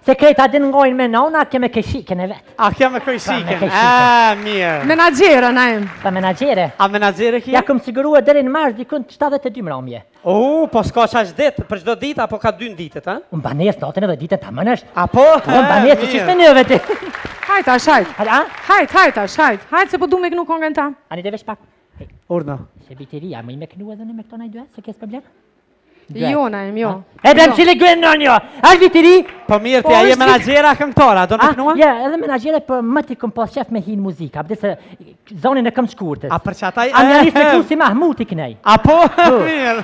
Se krejta din ngojnë me nona, keme këshikën e vetë. A keme këshikën? Mirë. Menagjere, Naim. Ta menagjere? A menagjere kje? Ja këm sigurua deri në mars dikun 72 mramje. Po s'ka qash ditë, për çdo ditë apo ka 2 ditët, ha? Unë banes natën edhe ditën ta mënësht. Apo? Unë banes të qishme njëve ti. Hajt, hajt, se po du me kënu kongën ta. Ani dhe vesh pak. Urna. Se biteria, më i me kënu edhe në me këto najduet, se kes problem? Jo, Naim, jo. E bem qile gwen në njo, është vitiri? Po mirë, ti a je menagjera këngëtora, do me kënua? Ja, edhe menagjere për më ti këm pas qef me hinë muzika, abde se zonin e këm shkurtës. A për që ataj? A një listë me kru si Mahmut i kënej. Apo? Mirë.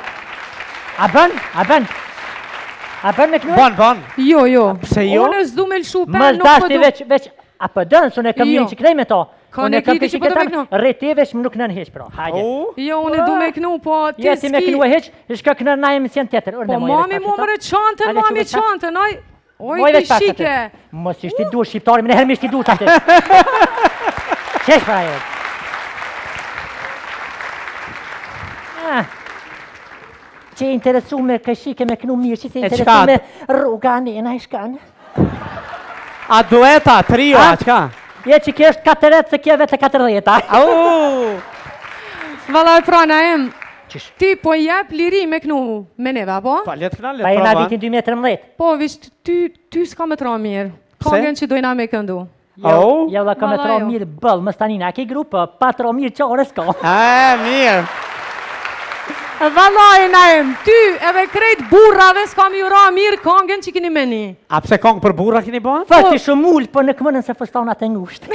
A bën? A bën me kënu? Bon. Jo. Pse jo? Unë s'du me lëshu pen, Më nuk po dashti du. veç, a për dënë, së në këm një që kënej me to. Unë e kiti që po do me kënu. Reti veç më nuk nën heq, pra. Hajde. Jo, unë e du me kënu, po ti Ja, ti me kënu e heq, shka kënë na emision tjetër. Po mami mu mërë qantën, oj. Oj, Moj të veç pak shike. Mos ishti dur shqiptari, më nëherë më ishti dur atë. Qesh pra e. Që e interesu me këshike me kënu mirë, që se interesu me rruga nena i shkanë. A dueta, trio, a qka? Je që kje është 4 se kje vete 40. Valaj pra, Naim, ti po jep liri me kënu me neve, apo? Pa, letë këna, Pa e na vitin 2013. Po, vish, ty s'ka me tra mirë. Kongën që dojna me këndu. Ja vla ka me tra mirë bëllë, më stanina, ke grupë, pa tra mirë qare s'ka. Mirë. Valaj, Naim, ty edhe krejt burrave s'ka mi ura mirë kongën që kini meni. A pse kongë për burra kini bëhen? Fëti shumë ullë, për në këmënën se fëstonat e ngushtë.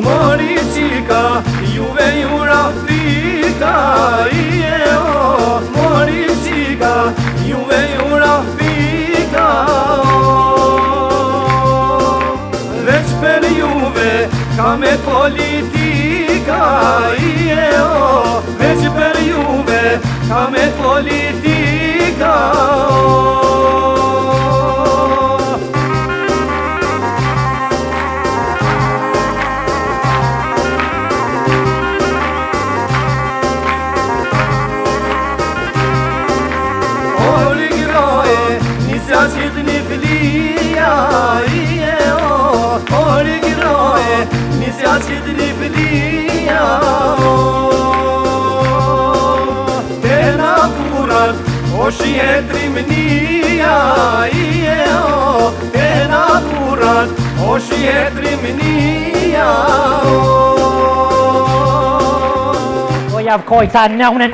Moricika, juve jura pika, Moricika, juve jura pika, veç per juve ka me politika, veç per juve ka me politika. Qidri flia Te naburat o shjetrimnia Te naburat o shjetrimnia O jav kojta nëunën,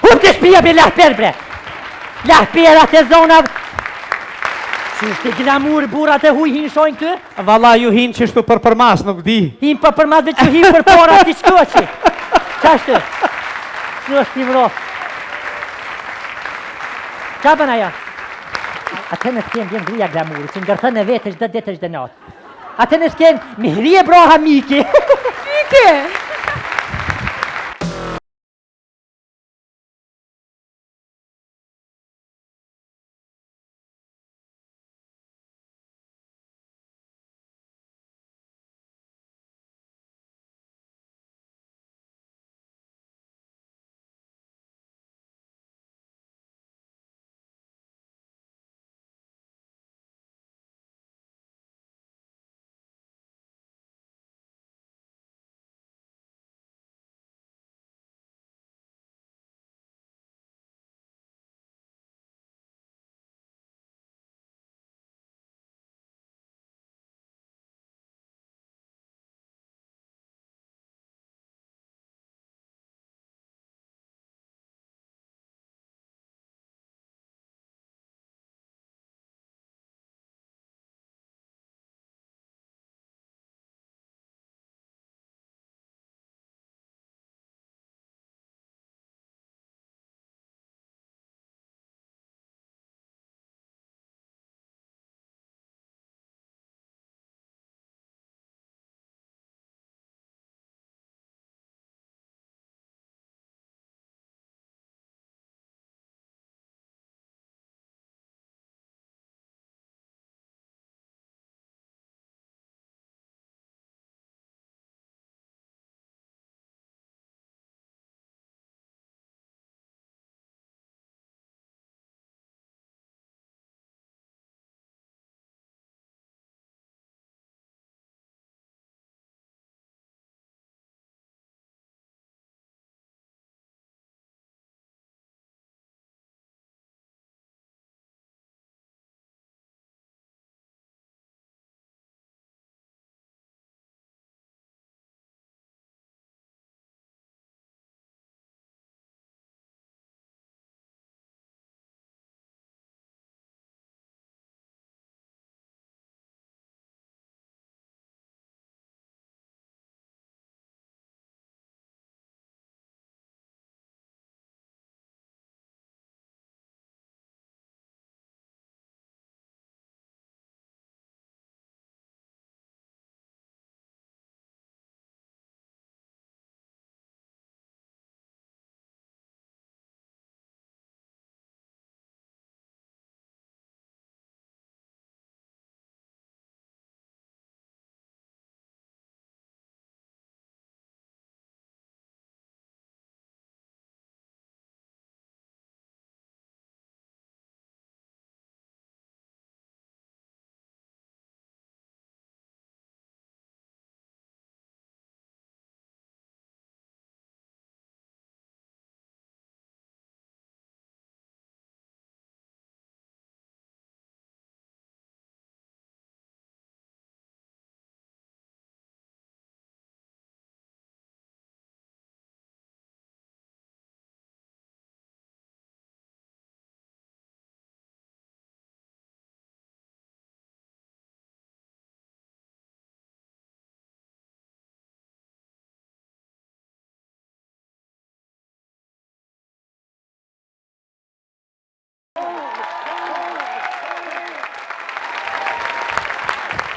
Unë të shpia për lahper bre. Lahperat e zonat Që është glamur, burat e huj hinë shojnë këtë? Valla ju hinë që shtu për mas, nuk di. Hinë për mas dhe që hinë për para t'i shkoqi. Qashtë? Së është t'i vro. Qa bën aja? Atë në s'ken vjen gruja glamuri, që ngërthën e vetë është dhe detë është dhe natë. Atë në s'ken, mi hrije broha Miki. Miki!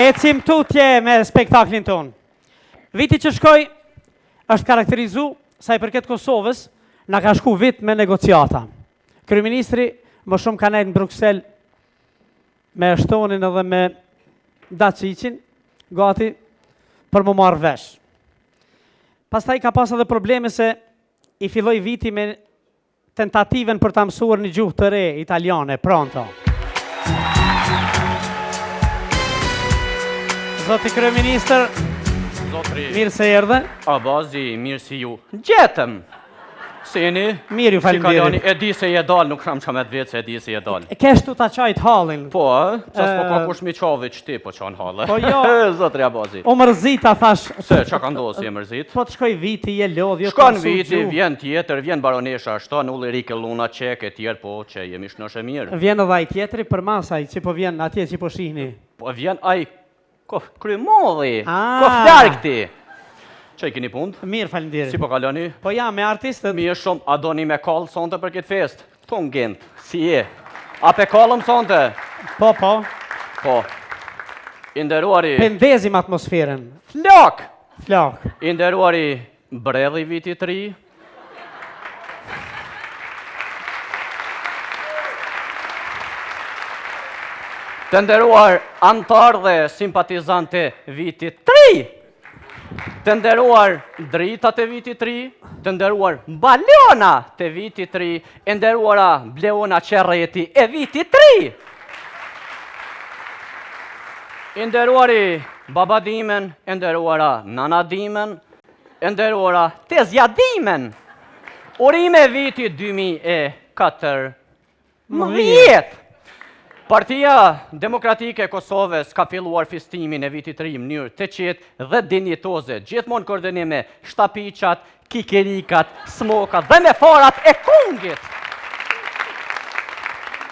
Ecim tutje me spektaklin ton. Viti që shkoj është karakterizu sa i përket Kosovës, na ka shku vit me negociata. Kryeministri më shumë ka nejtë në Bruxelles me Shtonin edhe me Daçicin, gati për më marrë vesh. Pastaj ka pas edhe probleme se i filloi viti me tentativen për ta mësuar një gjuhë të re italiane, pronto. Zoti Kryeministër, Zotri mirë se erdhe. Abazi, mirë si ju. Gjetëm! Si jeni? Mirë, ju Si kaloni? faleminderit. E di se je dal, nuk kam çamet vetë se e di se je dal. Keshtu ta qajt hallin. Po, ças po ka kush mi qovi ti po çon halle. Po jo. Zotri Abazi. O mërzita thash. Se çka ka ndodhur si e mërzit? Po të shkoj viti, je lodh, jo Shkon të mësu viti, gjuhë. vjen tjetër, vjen baronesha, shton Ulrike Luna Çek e tjerë, po që jemi shnosh e mirë. Vjen edhe ai tjetri për masaj që po vjen atje që po shihni. Po vjen ai krymolli. Ah. Ko flark ti. Çe keni punë? Mirë, faleminderit. Si po kaloni? Po ja, me artistët. Mirë shumë, a doni me kall sonte për këtë fest? Po ngent, si je? A pe kallëm sonte? Po, po. Po. I nderuari Pendezim atmosferën. Flok! Flak. I nderuari mbredhi viti 3. Të nderuar antar dhe simpatizante viti 3. Të nderuar dritat e viti 3, të nderuar balona të viti 3, e nderuara Bleona Qerreti e viti 3. E nderuari babadimen, e nderuara nanadimen, e nderuara tezjadimen. Urime viti 2014. Partia Demokratike e Kosovës ka filluar festimin e vitit 3 në mënyrë të qetë dhe dinjitoze, gjithmonë koordinim me shtapichat, kikerikat, smokat dhe me forat e kungit.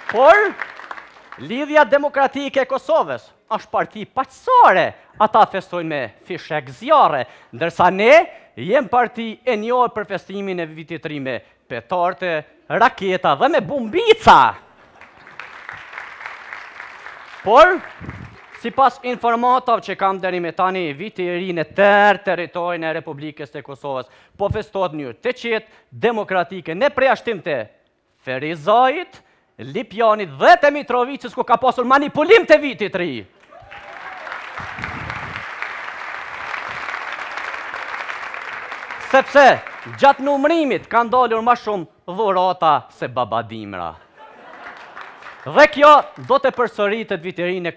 Por, Lidhja Demokratike e Kosovës është parti paqësore, ata festojnë me fishek zjarre, ndërsa ne jem parti e njohur për festimin e vitit 3 me petarte, raketa dhe me bumbica. Por, si pas informatave që kam deri me tani, viti i ri në tërë territorin e Republikës të Kosovës, po festohet në mënyrë të qetë, demokratike, në përjashtim të Ferizajit, Lipjanit dhe të Mitrovicës, ku ka pasur manipulim të vitit ri. Sepse, gjatë numërimit kanë dalur ma shumë dhurata se babadimra. Dhe kjo do të përsëritet vitëri në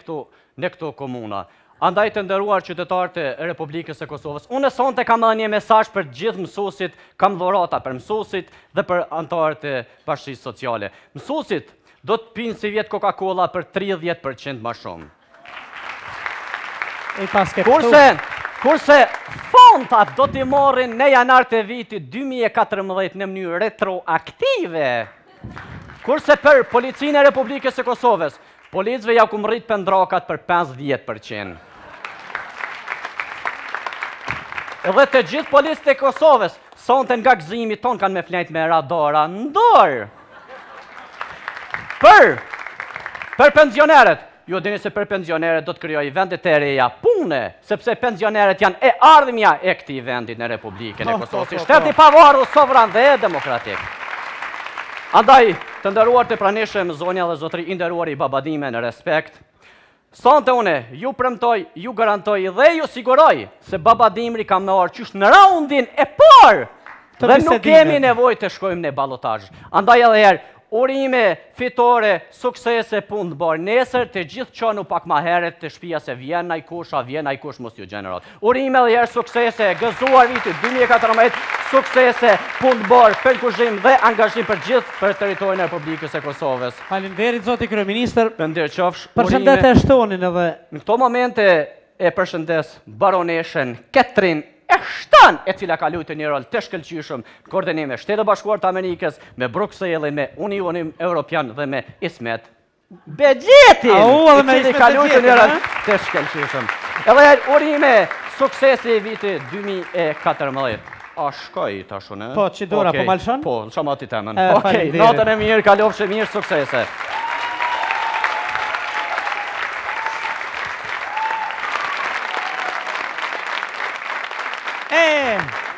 këto komuna. Andaj të nderuar qytetarët e Republikës së Kosovës, unë sonte kam edhe një mesazh për gjithë mësuesit, kam dhurata për mësuesit dhe për anëtarët e bashkisë sociale. Mësuesit do të pinë si vjet Coca-Cola për 30% më shumë. Kurse fontat do t'i marrin në janar të vitit 2014 në mënyrë retroaktive. Kurse për policinë e Republikës së Kosovës, policëve ja ku rrit pendrakat për 50%. Edhe të gjithë policët e Kosovës, sonte nga gëzimi ton kanë me flajt me radara në dorë. Për pensionerët, ju dini se për pensionerët do të krijoj vende të reja pune, sepse pensionerët janë e ardhmja e këtij vendi në Republikën e Kosovës, shteti i pavarur, sovran dhe demokratik. Andaj, të nderuar të pranishëm, zonja dhe zotri, i nderuar i babadime në respekt, sonte une, ju premtoj, ju garantoj dhe ju siguroj se babadimri ka me orë qysh në raundin e parë dhe nuk kemi nevojë të shkojmë në ballotazh. Andaj edhe herë, urime, fitore, suksese, punë të bërë. Nesër të gjithë qonu pak ma heret të shpia se vjen ai kush mos ju gjenerat. Urime dhe herë suksese, gëzuar vitit 2014, suksese, punë të bërë, përkushim dhe angazhim për gjithë për teritorin e Republikës e Kosovës. Faleminderit zoti kryeministër. Përndir qofsh. Përshëndetje shtonin edhe. Në këto momente e përshëndes baroneshen Ketrin Ashton, e cila ka luajtur një rol të shkëlqyeshëm në koordinim me Shtetet Bashkuara të Amerikës, me Bruxellin, me Unionin Evropian dhe me Ismet Begjetin, i cili ka luajtur një rol të shkëlqyeshëm. Edhe urime suksesi viti 2014. A shkoj tashun, e? Po, që dora, po malshon? Po, shamati temën. Okej, natën e mirë, kalofshë mirë, suksese. E